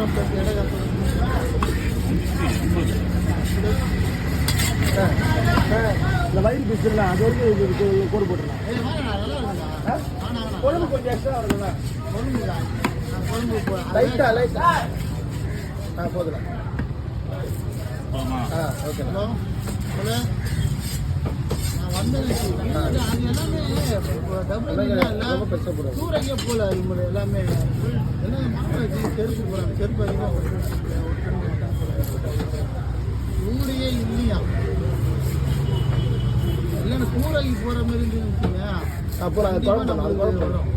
அப்புறம் இந்த வயிறு பிசுலாம் அது வரைக்கும் கோடு போட்டுருலாம். கொழும்பு கொஞ்சம் எக்ஸ்ட்ரா வருதுல்ல, கொழும்பு லைட்டா போதுல. ஓகே. ஹலோ ஹலோ, நான் வந்தேன். அது எல்லாமே ரொம்ப பெருசாக போடுறது. தூரங்கே போகல. இவங்க எல்லாமே எல்லாம் மாவட்ட செருப்பு போகிறாங்க. செருப்பு அதிகமாக ஊரையே இல்லையா, இல்லைன்னா கூரைக்கு போகிற மாதிரி இருந்துச்சுங்க. அப்புறம் அது குழம்பு வரும்.